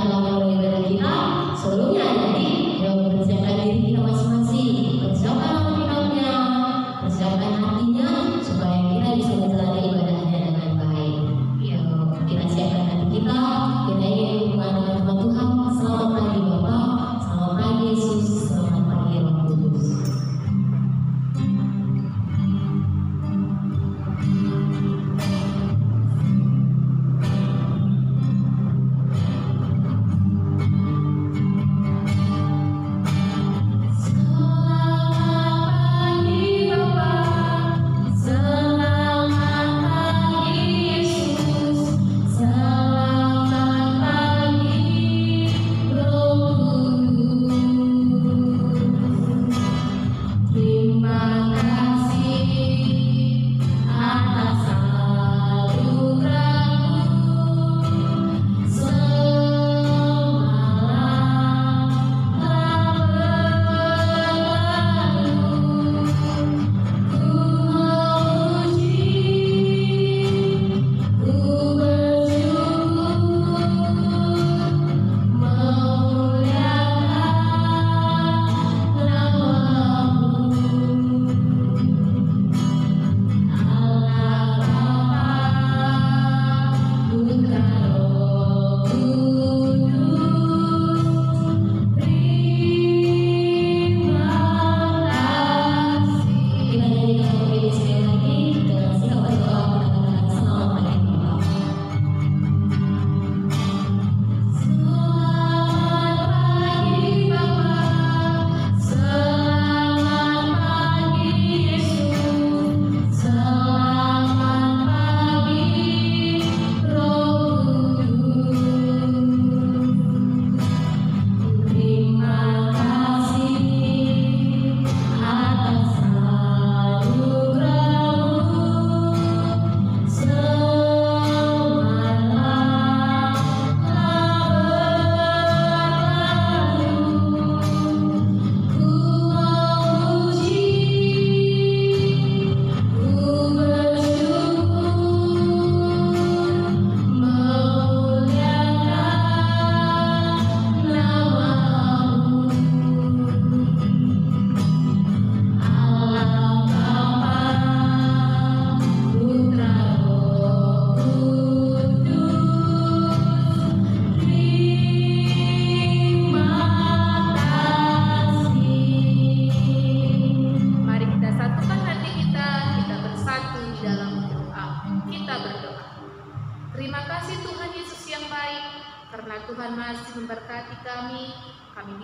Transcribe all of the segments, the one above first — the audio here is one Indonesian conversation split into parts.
dalam ibadah kita sebelumnya. Jadi persiapkan diri kita masing-masing, persiapkan alkitabnya, persiapkan hatinya supaya kita bisa menjalani ibadahnya dengan baik. Kita siapkan hati kita ingin mengandalkan nama Tuhan. Selamat pagi Bapak, selamat pagi Yesus, selamat pagi Roh Kudus.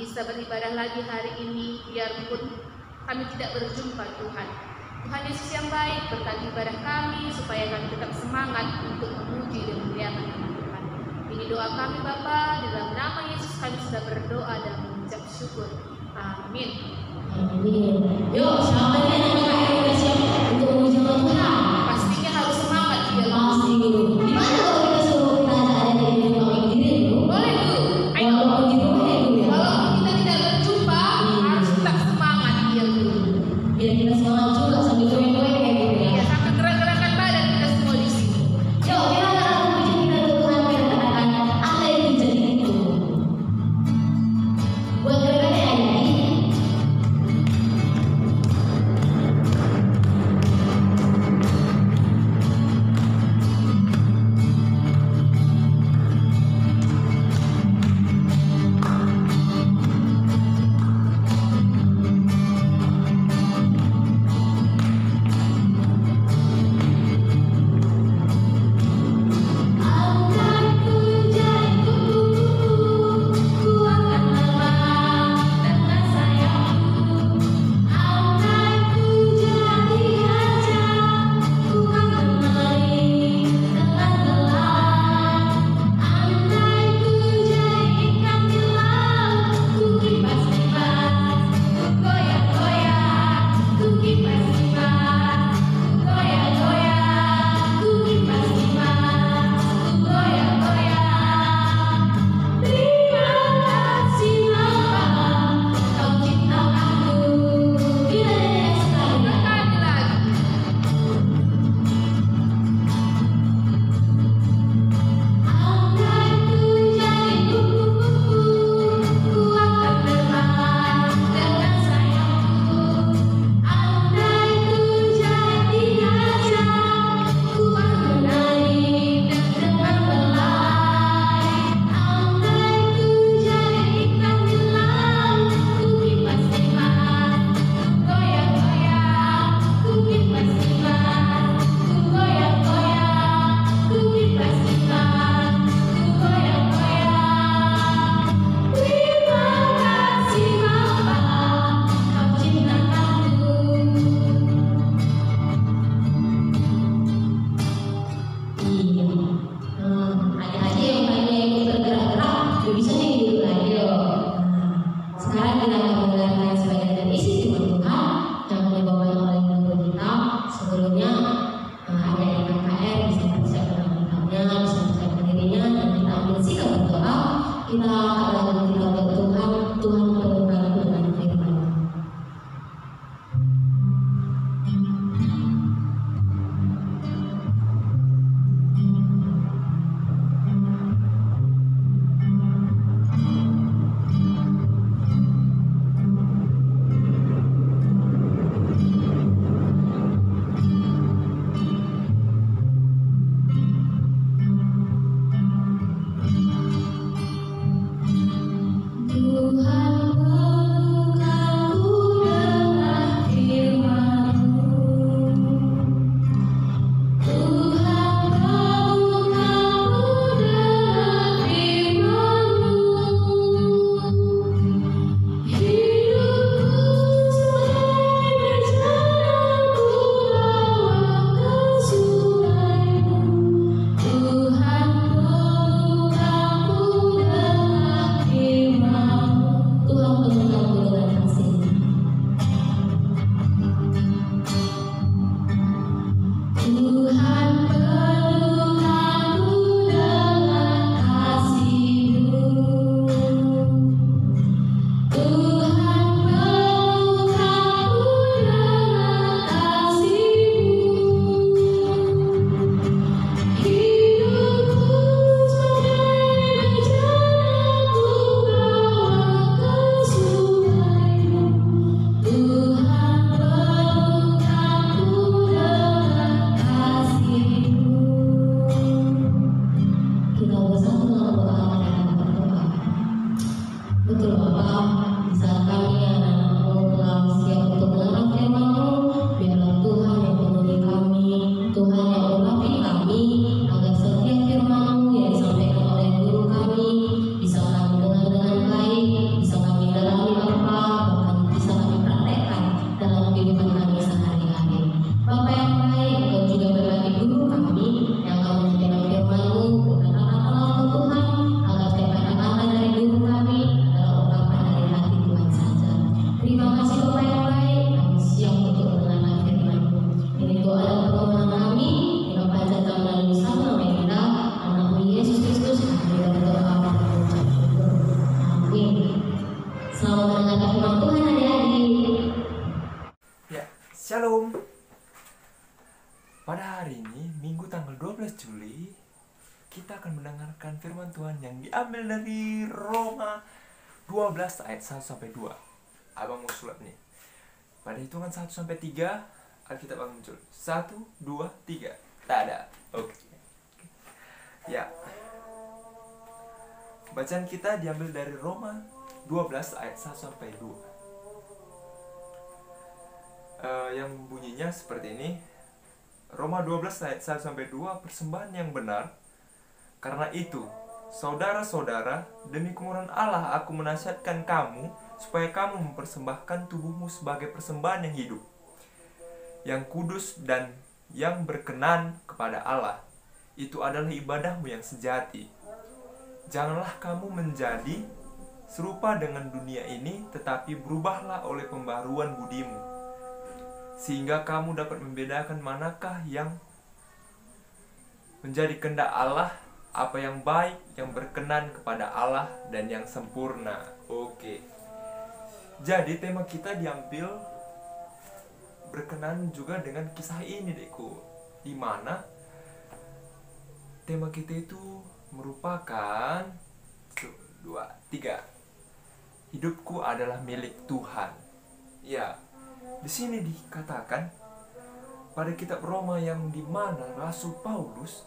Bisa beribadah lagi hari ini, biarpun kami tidak berjumpa Tuhan. Tuhan Yesus yang baik, berkati ibadah kami supaya kami tetap semangat untuk memuji dan memuliakan nama Tuhan. Ini doa kami Bapa, di dalam nama Yesus kami sudah berdoa dan mengucap syukur. Amin. Amin. Yuk, siapa yang udah siap untuk memuji nama Tuhan? Pastinya harus semangat ya. Pasti dulu. Gimana kalau kita suruh kita ada di rumah ini dulu? Boleh dulu. Ayo. Walaupun di rumah ya dulu ya. Walaupun kita tidak berjumpa, harus tetap semangat ya dulu. Biar kita semangat juga sambil goyang-goyang kayak gitu ya. Ya, sampai gerak-gerakan badan kita semua di sini. Yuk, kita akan memuji kita ke Tuhan. Kita katakan apa yang menjadi itu. Buat gerakannya ada ini. kita adalah kita untuk Tuhan, Tuhan penuhkan dengan firman. Betul Bapak, di saat kami anak-anakmu telah siap untuk mendengar firman-Mu, biarlah Tuhan yang memenuhi kami, Tuhan yang urapi kami, agar setiap firman-Mu yang disampaikan oleh guru kami bisa kami dengar dengan baik, bisa kami dalami Bapa, bahkan bisa kami praktekkan dalam kehidupan kami sehari-hari. Bapak yang baik, Engkau juga berbagi guru kami yang akan menyampaikan firman-Mu dengan anak-anak Tuhan, agar setiap kata-kata dari guru kami terima kasih Bapak yang baik, kami siap untuk mendengarkan firman-Mu. Ini doa dan permohonan kami, kita panjatkan melalui satu nama kita, Anak-Mu Yesus Kristus, kami berdoa dan mengucap syukur. Amin. Selamat mendengarkan firman Tuhan adik-adik. Ya, Shalom. Pada hari ini, Minggu tanggal 12 Juli, kita akan mendengarkan firman Tuhan yang diambil dari Roma 12 ayat 1 sampai 2. Abang mau sulap nih. Pada hitungan 1 sampai 3, Alkitab akan muncul. 1, 2, 3. Tak ada. Oke. Ya. Bacaan kita diambil dari Roma 12 ayat 1 sampai 2. Yang bunyinya seperti ini. Roma 12 ayat 1 sampai 2, persembahan yang benar. Karena itu, saudara-saudara, demi kemurahan Allah aku menasihatkan kamu supaya kamu mempersembahkan tubuhmu sebagai persembahan yang hidup, yang kudus dan yang berkenan kepada Allah. Itu adalah ibadahmu yang sejati. Janganlah kamu menjadi serupa dengan dunia ini, tetapi berubahlah oleh pembaruan budimu, sehingga kamu dapat membedakan manakah yang menjadi kehendak Allah, apa yang baik, yang berkenan kepada Allah, dan yang sempurna. Oke. Jadi tema kita diambil berkenan juga dengan kisah ini, Dekku. Di mana tema kita itu merupakan 2, 3. Hidupku adalah milik Tuhan. Ya, di sini dikatakan pada kitab Roma yang di mana Rasul Paulus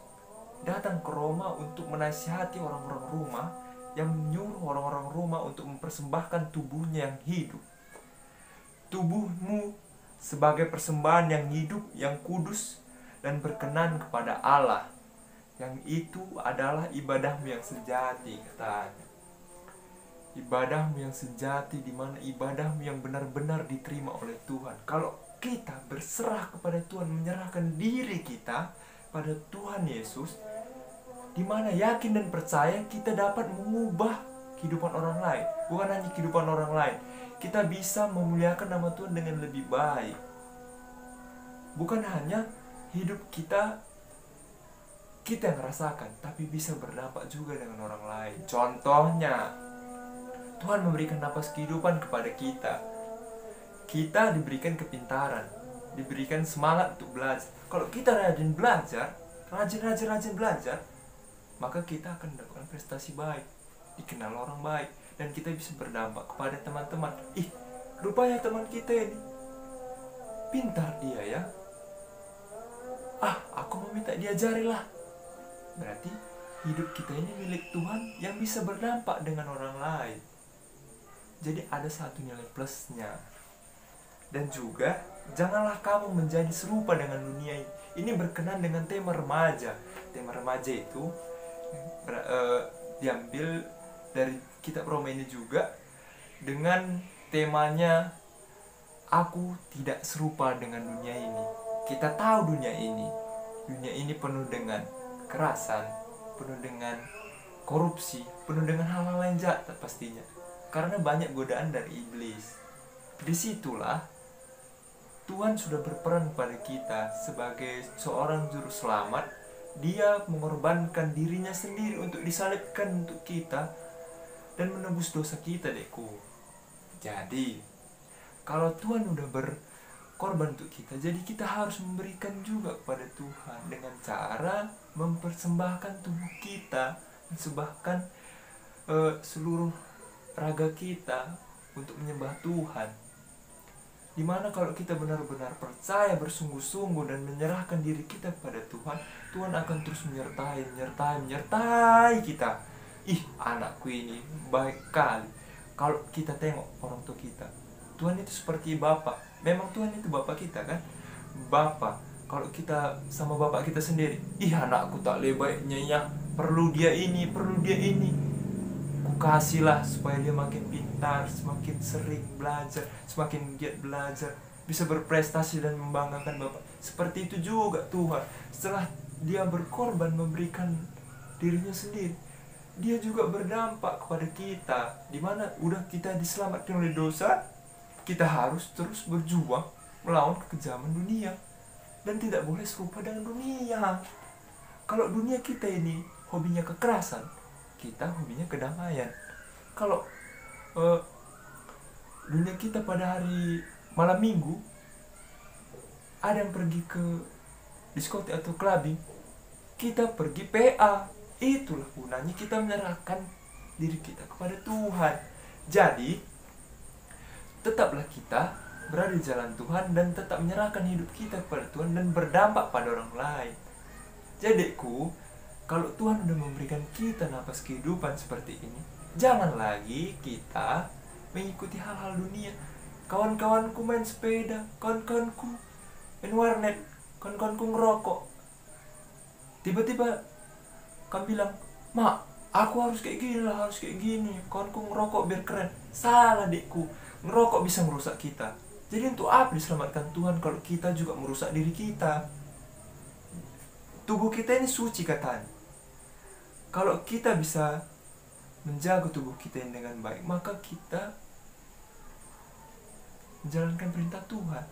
datang ke Roma untuk menasihati orang-orang Roma, yang menyuruh orang-orang Roma untuk mempersembahkan tubuhnya yang hidup. Tubuhmu sebagai persembahan yang hidup, yang kudus dan berkenan kepada Allah. Yang itu adalah ibadahmu yang sejati, katanya. Ibadahmu yang sejati, di mana ibadahmu yang benar-benar diterima oleh Tuhan. Kalau kita berserah kepada Tuhan, menyerahkan diri kita pada Tuhan Yesus, di mana yakin dan percaya kita dapat mengubah kehidupan orang lain. Bukan hanya kehidupan orang lain, kita bisa memuliakan nama Tuhan dengan lebih baik. Bukan hanya hidup kita kita yang rasakan, tapi bisa berdampak juga dengan orang lain. Contohnya, Tuhan memberikan napas kehidupan kepada kita. Kita diberikan kepintaran, diberikan semangat untuk belajar. Kalau kita rajin belajar, rajin belajar, maka kita akan mendapatkan prestasi baik, dikenal orang baik, dan kita bisa berdampak kepada teman-teman. Rupanya teman kita ini pintar dia ya. Aku mau minta diajarilah. Berarti hidup kita ini milik Tuhan yang bisa berdampak dengan orang lain. Jadi ada satu nilai plusnya. Dan juga janganlah kamu menjadi serupa dengan dunia ini. Ini berkenan dengan tema remaja. Tema remaja itu diambil dari kitab Roma ini juga, dengan temanya aku tidak serupa dengan dunia ini. Kita tahu dunia ini penuh dengan kekerasan, penuh dengan korupsi, penuh dengan hal-hal yang jahat pastinya, karena banyak godaan dari iblis. Disitulah Tuhan sudah berperan pada kita sebagai seorang juru selamat. Dia mengorbankan dirinya sendiri untuk disalibkan untuk kita dan menebus dosa kita, dekku. Jadi, kalau Tuhan udah berkorban untuk kita, jadi kita harus memberikan juga kepada Tuhan dengan cara mempersembahkan tubuh kita, mempersembahkan seluruh raga kita untuk menyembah Tuhan. Dimana kalau kita benar-benar percaya, bersungguh-sungguh, dan menyerahkan diri kita kepada Tuhan, Tuhan akan terus menyertai kita. Anakku ini baik kali. Kalau kita tengok orang tua kita, Tuhan itu seperti Bapa. Memang Tuhan itu Bapa kita kan? Bapa. Kalau kita sama Bapa kita sendiri, anakku tak baiknya ya, perlu dia ini. Kasihlah supaya dia makin pintar, semakin sering belajar, semakin giat belajar, bisa berprestasi dan membanggakan Bapak. Seperti itu juga Tuhan. Setelah dia berkorban memberikan dirinya sendiri, dia juga berdampak kepada kita. Dimana udah kita diselamatkan oleh dosa, kita harus terus berjuang melawan kekejaman dunia dan tidak boleh serupa dengan dunia. Kalau dunia kita ini hobinya kekerasan, kita hobinya kedamaian. Kalau dunia kita pada hari malam minggu ada yang pergi ke diskotik atau clubbing, kita pergi PA. Itulah gunanya kita menyerahkan diri kita kepada Tuhan. Jadi tetaplah kita berada di jalan Tuhan dan tetap menyerahkan hidup kita kepada Tuhan dan berdampak pada orang lain. Jadiku, kalau Tuhan sudah memberikan kita napas kehidupan seperti ini, jangan lagi kita mengikuti hal-hal dunia. Kawan-kawanku main sepeda, kawan-kawanku main warnet, kawan-kawanku ngerokok. Tiba-tiba kamu bilang, "Mak, aku harus kayak gini lah, harus kayak gini. Kawanku ngerokok biar keren." Salah, dekku. Ngerokok bisa merusak kita. Jadi untuk apa diselamatkan Tuhan kalau kita juga merusak diri kita? Tubuh kita ini suci katanya. Kalau kita bisa menjaga tubuh kita ini dengan baik, maka kita menjalankan perintah Tuhan.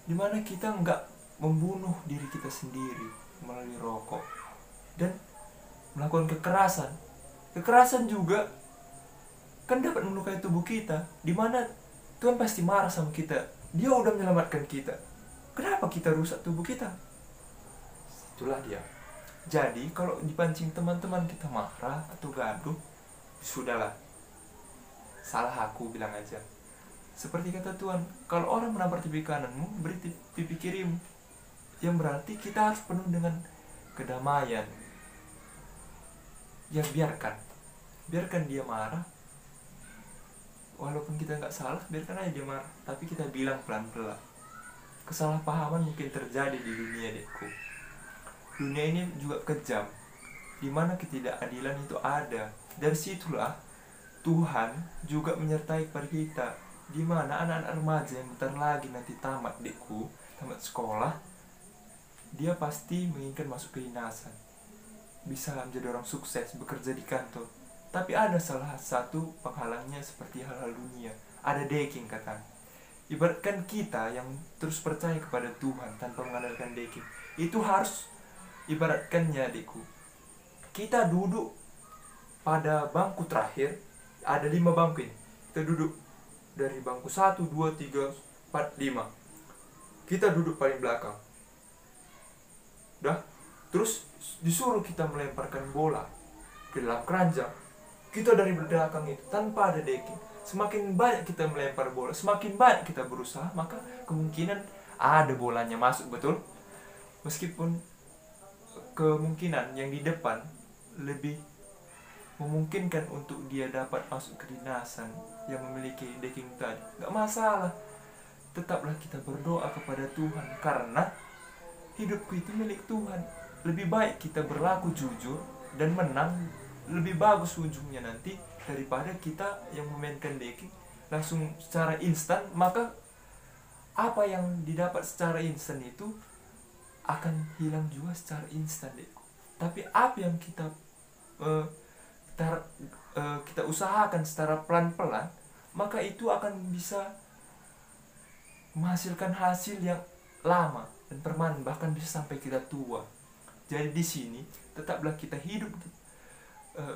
Dimana kita enggak membunuh diri kita sendiri melalui rokok dan melakukan kekerasan. Kekerasan juga kan dapat melukai tubuh kita. Dimana Tuhan pasti marah sama kita. Dia udah menyelamatkan kita. Kenapa kita rusak tubuh kita? Itulah dia. Jadi kalau dipancing teman-teman kita marah atau gaduh, sudahlah, salah aku bilang aja. Seperti kata Tuhan, kalau orang menampar pipi kananmu, beri pipi kirimu. Yang berarti kita harus penuh dengan kedamaian. Ya biarkan dia marah. Walaupun kita nggak salah, biarkan aja dia marah. Tapi kita bilang pelan-pelan. Kesalahpahaman mungkin terjadi di dunia, dekku. Dunia ini juga kejam, dimana ketidakadilan itu ada. Dari situlah Tuhan juga menyertai kepada kita. Dimana anak-anak remaja yang bentar lagi nanti tamat, dekku, tamat sekolah, dia pasti menginginkan masuk kedinasan, bisa menjadi orang sukses, bekerja di kantor. Tapi ada salah satu penghalangnya seperti hal-hal dunia. Ada deking katanya. Ibaratkan kita yang terus percaya kepada Tuhan tanpa mengandalkan deking, itu harus ibaratkannya adikku, kita duduk pada bangku terakhir, ada 5 bangku ini. Kita duduk dari bangku 1, 2, 3, 4, 5. Kita duduk paling belakang. Udah, terus disuruh kita melemparkan bola ke dalam keranjang. Kita dari belakang itu tanpa ada decking. Semakin banyak kita melempar bola, semakin banyak kita berusaha, maka kemungkinan ada bolanya masuk, betul? Meskipun kemungkinan yang di depan lebih memungkinkan untuk dia dapat masuk ke dinasan yang memiliki decking tadi, nggak masalah. Tetaplah kita berdoa kepada Tuhan, karena hidupku itu milik Tuhan. Lebih baik kita berlaku jujur dan menang, lebih bagus ujungnya nanti daripada kita yang memainkan decking langsung secara instan. Maka apa yang didapat secara instan itu akan hilang juga secara instan, dekku. Tapi apa yang kita kita usahakan secara pelan-pelan, maka itu akan bisa menghasilkan hasil yang lama dan permanen, bahkan bisa sampai kita tua. Jadi di sini tetaplah kita hidup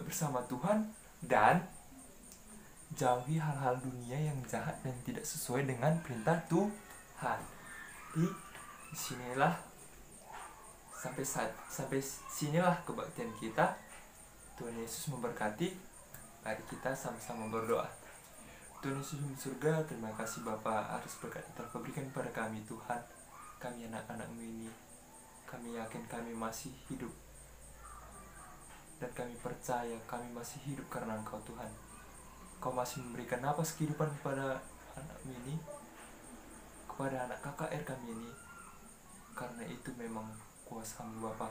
bersama Tuhan dan jauhi hal-hal dunia yang jahat dan tidak sesuai dengan perintah Tuhan. Di sinilah sampai sinilah kebaktian kita. Tuhan Yesus memberkati. Mari kita sama-sama berdoa. Tuhan Yesus di surga, terima kasih Bapa atas berkat yang telah berikan kepada kami Tuhan. Kami anak-anak-Mu ini, kami yakin kami masih hidup, dan kami percaya kami masih hidup karena Engkau Tuhan. Kau masih memberikan napas kehidupan kepada anak-Mu ini, kepada anak KKR kami ini. Karena itu memang kuasa-Mu Bapa.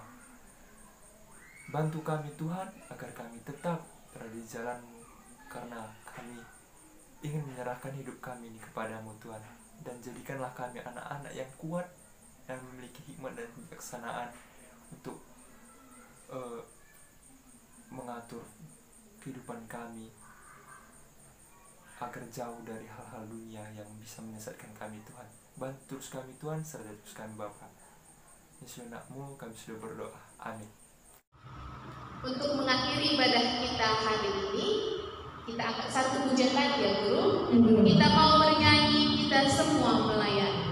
Bantu kami Tuhan agar kami tetap berada di jalan-Mu, karena kami ingin menyerahkan hidup kami ini kepada-Mu Tuhan. Dan jadikanlah kami anak-anak yang kuat dan memiliki hikmat dan kebijaksanaan untuk mengatur kehidupan kami agar jauh dari hal-hal dunia yang bisa menyesatkan kami Tuhan. Bantu terus kami Tuhan, serta terus kami Bapa. Yesus Anak-Mu kami sudah berdoa. Amin. Untuk mengakhiri ibadah kita hari ini, kita angkat satu pujian lagi ya Guru. Kita mau bernyanyi, kita semua melayani.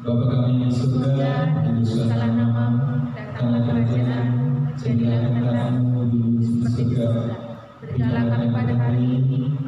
Bapa kami di surga, dikuduskanlah namamu, datanglah kerajaan-Mu, jadilah kehendakmu di surga. Berikanlah kami pada hari ini